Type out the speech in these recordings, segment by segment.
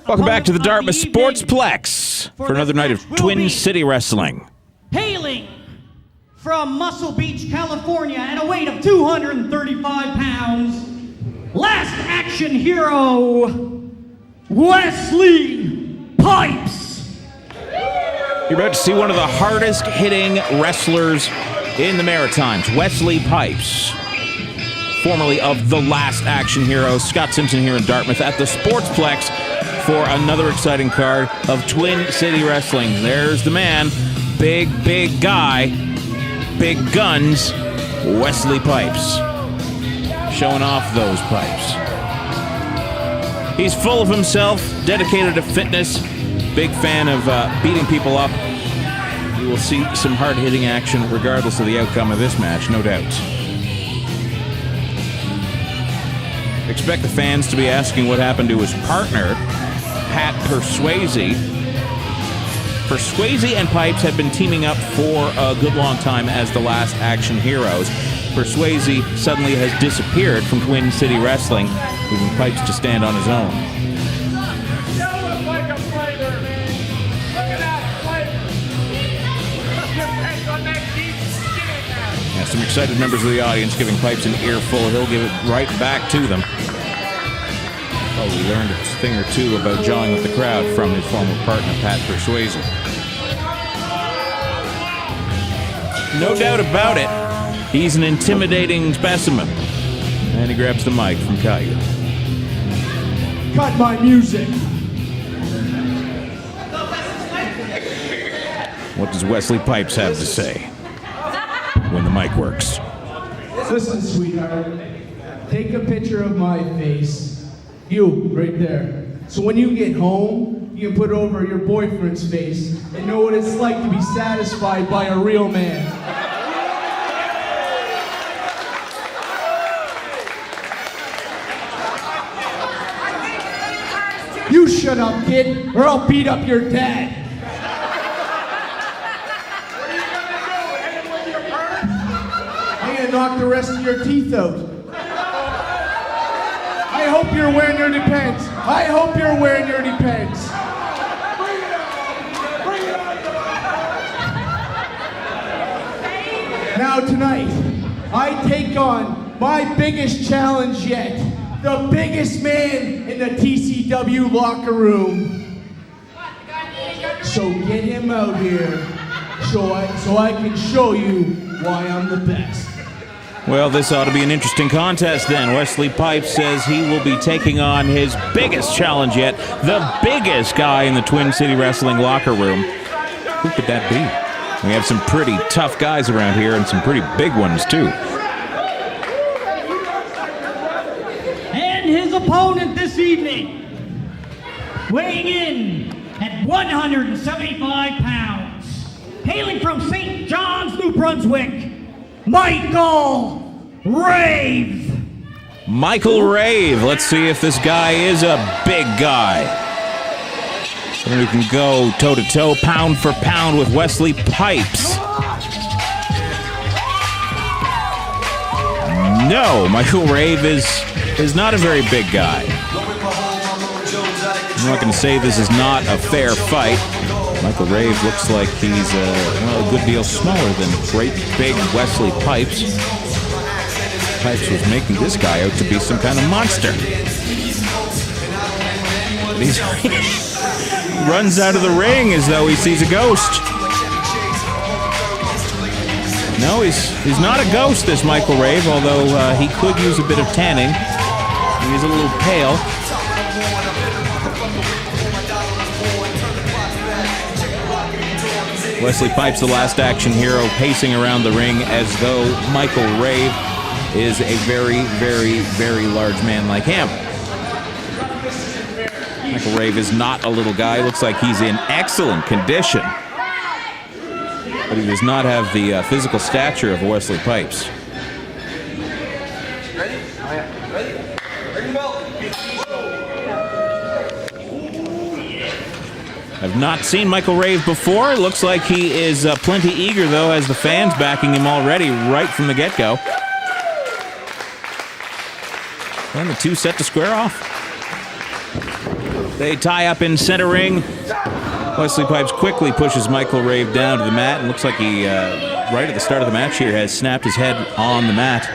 Welcome back to the Dartmouth Sportsplex for another night of Twin City Wrestling. Hailing from Muscle Beach, California, at a weight of 235 pounds, Last Action Hero, Wesley Pipes. You're about to see one of the hardest hitting wrestlers in the Maritimes, Wesley Pipes, formerly of the Last Action Hero. Scott Simpson here in Dartmouth at the Sportsplex for another exciting card of Twin City Wrestling. There's the man, big guy, big guns, Wesley Pipes. Showing off those pipes. He's full of himself, dedicated to fitness, big fan of beating people up. You will see some hard-hitting action regardless of the outcome of this match, no doubt. Expect the fans to be asking what happened to his partner, Pat Persuasi. Persuasi and Pipes have been teaming up for a good long time as the Last Action Heroes. Persuasi suddenly has disappeared from Twin City Wrestling, leaving Pipes to stand on his own. Yeah, some excited members of the audience giving Pipes an earful. He'll give it right back to them. Oh, we learned a thing or two about jawing with the crowd from his former partner, Pat Persuasi. No doubt about it, he's an intimidating specimen. And he grabs the mic from Caillou. Cut my music. What does Wesley Pipes have to say when the mic works? Listen, sweetheart. Take a picture of my face. You, right there. So when you get home, you can put it over your boyfriend's face and know what it's like to be satisfied by a real man. You shut up, kid, or I'll beat up your dad. What are you gonna do? Hit him with your purse? I'm gonna knock the rest of your teeth out. I hope you're wearing your Depends. I hope you're wearing your Depends. Now tonight, I take on my biggest challenge yet. The biggest man in the TCW locker room. So get him out here so I can show you why I'm the best. Well, this ought to be an interesting contest then. Wesley Pipes says he will be taking on his biggest challenge yet, the biggest guy in the Twin City Wrestling locker room. Who could that be? We have some pretty tough guys around here and some pretty big ones too. And his opponent this evening, weighing in at 175 pounds, hailing from St. John's, New Brunswick, Michael Rave. Michael Rave. Let's see if this guy is a big guy. Someone who can go toe-to-toe, pound for pound with Wesley Pipes. No, Michael Rave is not a very big guy. I'm not going to say this is not a fair fight. Michael Rave looks like he's a good deal smaller than great big Wesley Pipes. Pipes was making this guy out to be some kind of monster. But he runs out of the ring as though he sees a ghost. No, he's not a ghost, this Michael Rave, although he could use a bit of tanning. He's a little pale. Wesley Pipes, the Last Action Hero, pacing around the ring as though Michael Rave is a very large man like him. Michael Rave is not a little guy. Looks like he's in excellent condition. But he does not have the physical stature of Wesley Pipes. Ready? Ready? Ring bell. I've not seen Michael Rave before. Looks like he is plenty eager, though, as the fans backing him already right from the get-go. And the two set to square off. They tie up in center ring. Wesley Pipes quickly pushes Michael Rave down to the mat, and looks like he, right at the start of the match here, has snapped his head on the mat.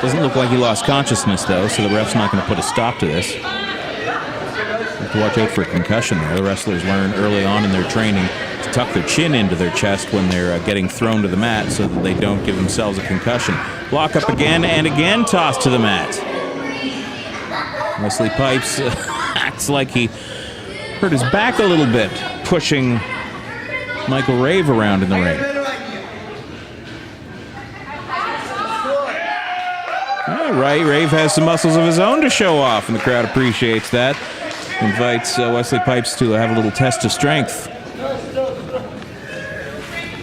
Doesn't look like he lost consciousness, though, so the ref's not going to put a stop to this. Have to watch out for a concussion there. The wrestlers learn early on in their training to tuck their chin into their chest when they're getting thrown to the mat so that they don't give themselves a concussion. Block up again and again, tossed to the mat. Wesley Pipes acts like he hurt his back a little bit, pushing Michael Rave around in the ring. All right, Rave has some muscles of his own to show off, and the crowd appreciates that. Invites Wesley Pipes to have a little test of strength.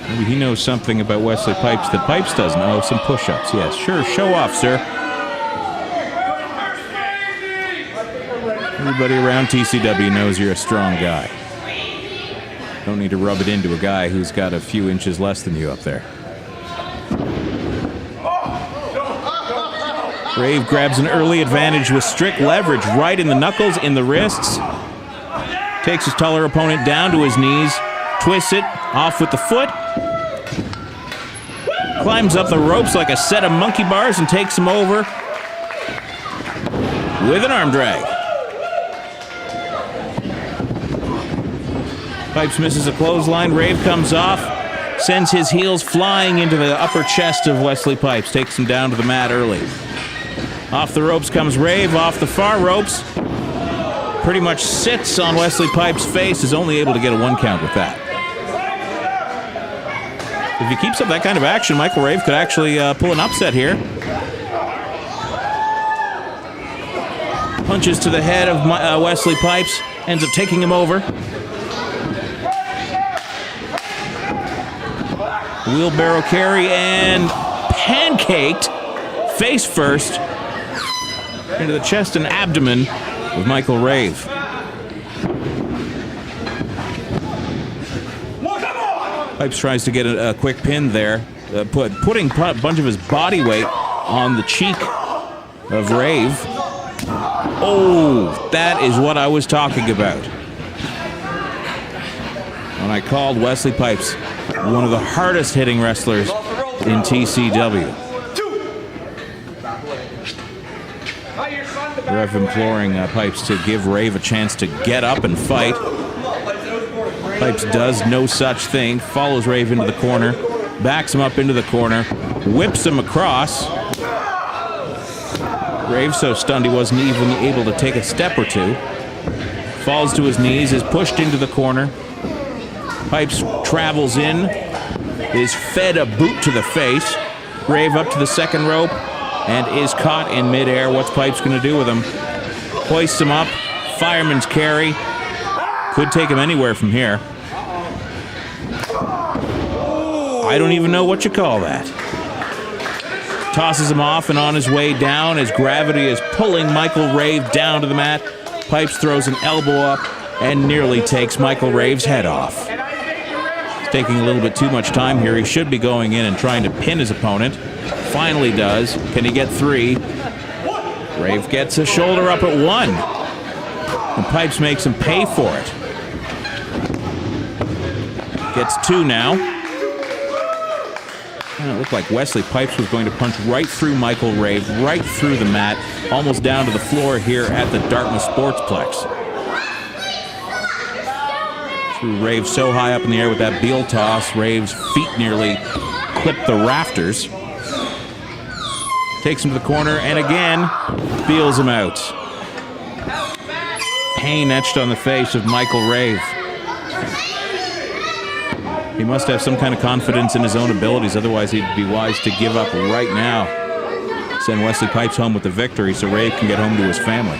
Maybe he knows something about Wesley Pipes that Pipes doesn't. Oh, some push-ups, yes. Sure, show off, sir. Everybody around TCW knows you're a strong guy. Don't need to rub it into a guy who's got a few inches less than you up there. Rave grabs an early advantage with strict leverage right in the knuckles, in the wrists. Takes his taller opponent down to his knees, twists it, off with the foot. Climbs up the ropes like a set of monkey bars and takes him over with an arm drag. Pipes misses a clothesline. Rave comes off, sends his heels flying into the upper chest of Wesley Pipes, takes him down to the mat early. Off the ropes comes Rave, off the far ropes. Pretty much sits on Wesley Pipes' face, is only able to get a 1 count with that. If he keeps up that kind of action, Michael Rave could actually pull an upset here. Punches to the head of Wesley Pipes, ends up taking him over. Wheelbarrow carry and pancaked face first into the chest and abdomen of Michael Rave. Pipes tries to get a quick pin there, putting a bunch of his body weight on the cheek of Rave. Oh, that is what I was talking about when I called Wesley Pipes one of the hardest hitting wrestlers in TCW. Ref imploring Pipes to give Rave a chance to get up and fight. Pipes does no such thing, follows Rave into the corner, backs him up into the corner, whips him across. Rave so stunned he wasn't even able to take a step or two. Falls to his knees, is pushed into the corner. Pipes travels in, is fed a boot to the face. Rave up to the second rope and is caught in midair. What's Pipes going to do with him? Hoists him up, fireman's carry. Could take him anywhere from here. I don't even know what you call that. Tosses him off and on his way down as gravity is pulling Michael Rave down to the mat. Pipes throws an elbow up and nearly takes Michael Rave's head off. It's taking a little bit too much time here. He should be going in and trying to pin his opponent. Finally does. Can he get 3? Rave gets a shoulder up at 1. And Pipes makes him pay for it. Gets 2 now. And it looked like Wesley Pipes was going to punch right through Michael Rave, right through the mat, almost down to the floor here at the Dartmouth Sportsplex. Threw Rave so high up in the air with that Beal toss, Rave's feet nearly clipped the rafters. Takes him to the corner and again feels him out. Pain etched on the face of Michael Rave. He must have some kind of confidence in his own abilities, otherwise he'd be wise to give up right now. Send Wesley Pipes home with the victory so Rave can get home to his family.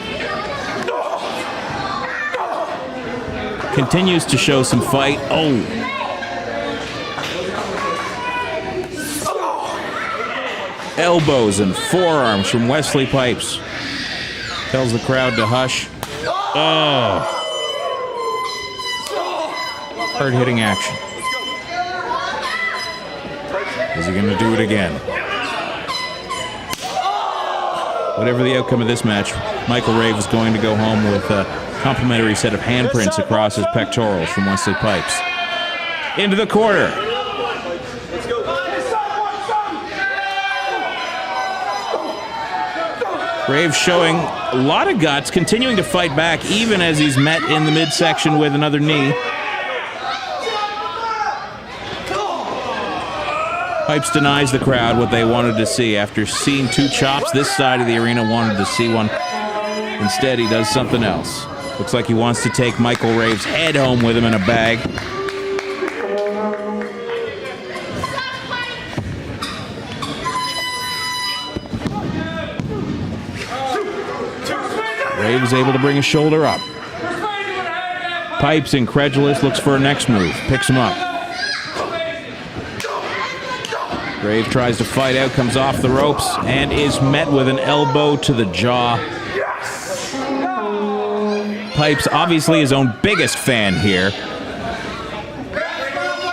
Continues to show some fight. Oh. Elbows and forearms from Wesley Pipes. Tells the crowd to hush. Oh. Hard-hitting action. Is he going to do it again? Whatever the outcome of this match, Michael Rave is going to go home with a complimentary set of handprints across his pectorals from Wesley Pipes. Into the corner. Rave showing a lot of guts, continuing to fight back even as he's met in the midsection with another knee. Pipes denies the crowd what they wanted to see. After seeing 2 chops, this side of the arena wanted to see one. Instead, he does something else. Looks like he wants to take Michael Rave's head home with him in a bag. Rave is able to bring his shoulder up. Pipes, incredulous, looks for a next move. Picks him up. Rave tries to fight out, comes off the ropes, and is met with an elbow to the jaw. Pipes, obviously his own biggest fan here,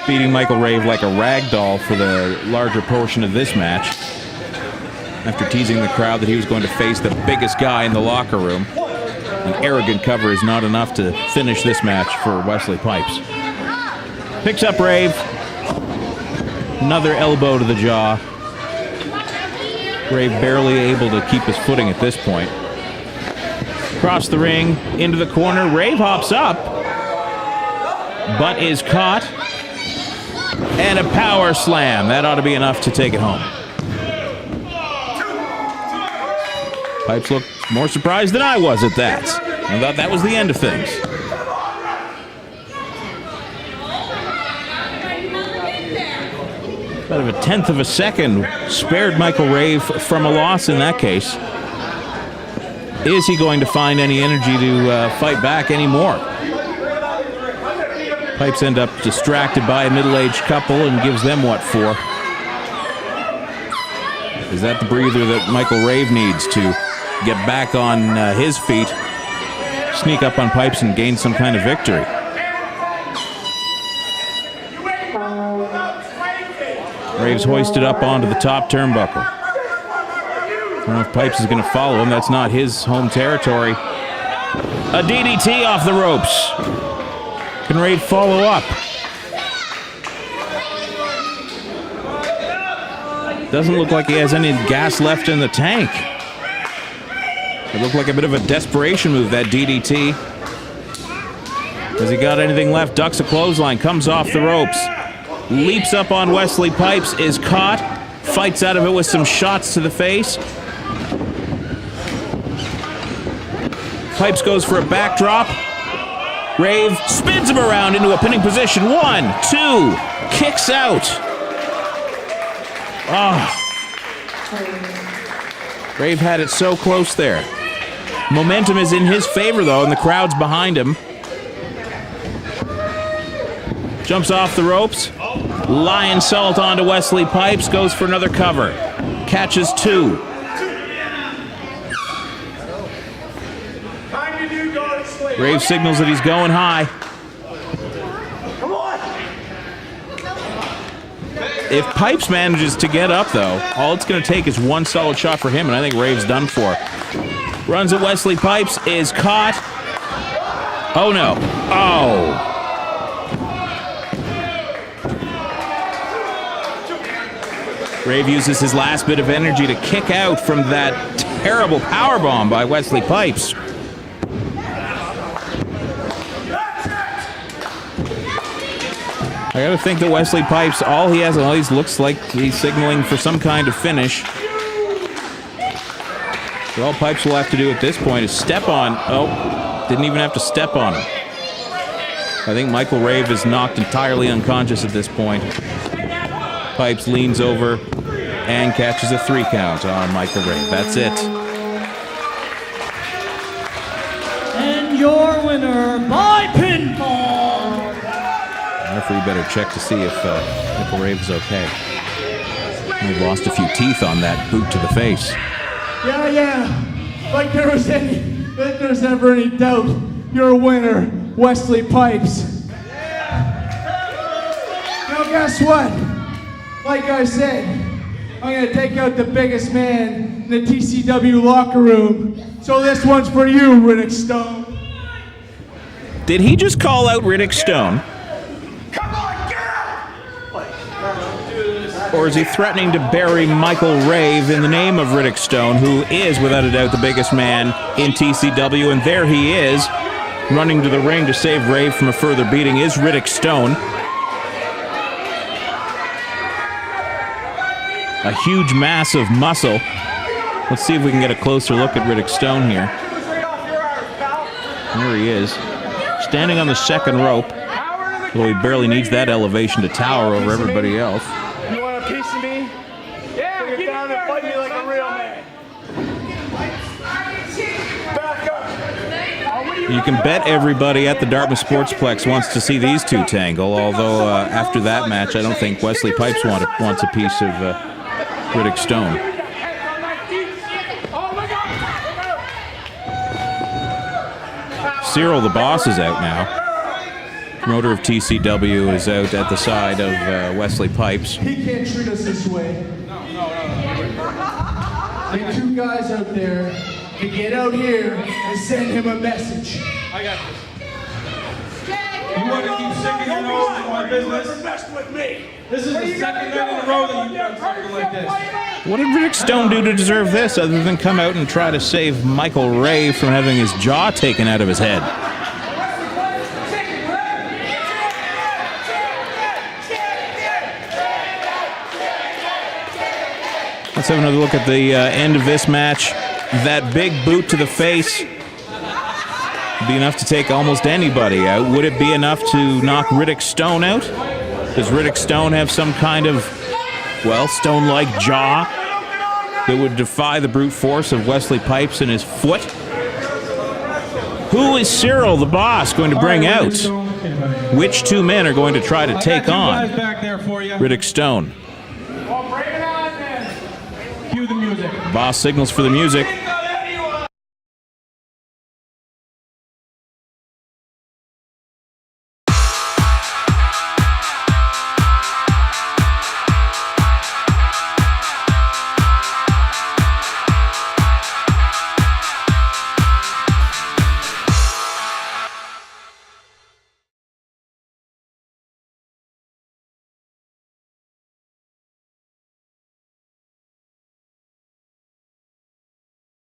beating Michael Rave like a rag doll for the larger portion of this match, after teasing the crowd that he was going to face the biggest guy in the locker room. An arrogant cover is not enough to finish this match for Wesley Pipes. Picks up Rave. Another elbow to the jaw. Rave barely able to keep his footing at this point. Across the ring, into the corner. Rave hops up, but is caught. And a power slam. That ought to be enough to take it home. Pipes looked more surprised than I was at that. I thought that was the end of things. About of a 1/10 of a second spared Michael Rave from a loss in that case. Is he going to find any energy to fight back anymore? Pipes end up distracted by a middle-aged couple and gives them what for. Is that the breather that Michael Rave needs to get back on his feet, sneak up on Pipes, and gain some kind of victory? Rave's hoisted up onto the top turnbuckle. I don't know if Pipes is going to follow him. That's not his home territory. A DDT off the ropes. Can Rave follow up? Doesn't look like he has any gas left in the tank. It looked like a bit of a desperation move, that DDT. Has he got anything left? Ducks a clothesline, comes off the ropes. Leaps up on Wesley Pipes, is caught, fights out of it with some shots to the face. Pipes goes for a backdrop. Rave spins him around into a pinning position. 1, 2, kicks out. Rave had it so close there. Momentum is in his favor, though, and the crowd's behind him. Jumps off the ropes. Lion salt onto Wesley Pipes. Goes for another cover. Catches 2. Rave signals that he's going high. If Pipes manages to get up, though, all it's going to take is one solid shot for him, and I think Rave's done for. Runs at Wesley Pipes, is caught. Oh, no. Oh. Rave uses his last bit of energy to kick out from that terrible powerbomb by Wesley Pipes. I gotta think that Wesley Pipes, all he has, all he looks like he's signaling for some kind of finish. So all Pipes will have to do at this point is step on. Oh, didn't even have to step on him. I think Michael Rave is knocked entirely unconscious at this point. Pipes leans over and catches a 3 count on Michael Rave. That's it. And your winner by pinfall. Referee better check to see if Michael Rave is okay. He lost a few teeth on that boot to the face. Yeah. Like there was ever any doubt. Your winner, Wesley Pipes. Now guess what? Like I said, I'm gonna take out the biggest man in the TCW locker room. So this one's for you, Riddick Stone. Did he just call out Riddick Stone? Come on, get up! Or is he threatening to bury Michael Rave in the name of Riddick Stone, who is, without a doubt, the biggest man in TCW? And there he is, running to the ring to save Rave from a further beating, is Riddick Stone. A huge mass of muscle. Let's see if we can get a closer look at Riddick Stone here. There he is, standing on the second rope, although he barely needs that elevation to tower over everybody else. You want a piece of me? Yeah, bring it down and fight me like a real man. Back up. You can bet everybody at the Dartmouth Sportsplex wants to see these two tangle, although after that match, I don't think Wesley Pipes wants a piece of Riddick Stone. Cyril, the boss, is out now. Promoter of TCW is out at the side of Wesley Pipes. He can't treat us this way. There are two guys out there to get out here and send him a message. I got this. You want to keep sticking your nose in my business? Mess with me. This is the second night in a row that you've done something like this. What did Riddick Stone do to deserve this, other than come out and try to save Michael Rave from having his jaw taken out of his head? Let's have another look at the end of this match. That big boot to the face would be enough to take almost anybody out. Would it be enough to knock Riddick Stone out? Does Riddick Stone have some kind of, well, stone-like jaw that would defy the brute force of Wesley Pipes and his foot? Who is Cyril, the boss, going to bring out? Which two men are going to try to take on Riddick Stone? Well, bring it on then. Cue the music. Boss signals for the music.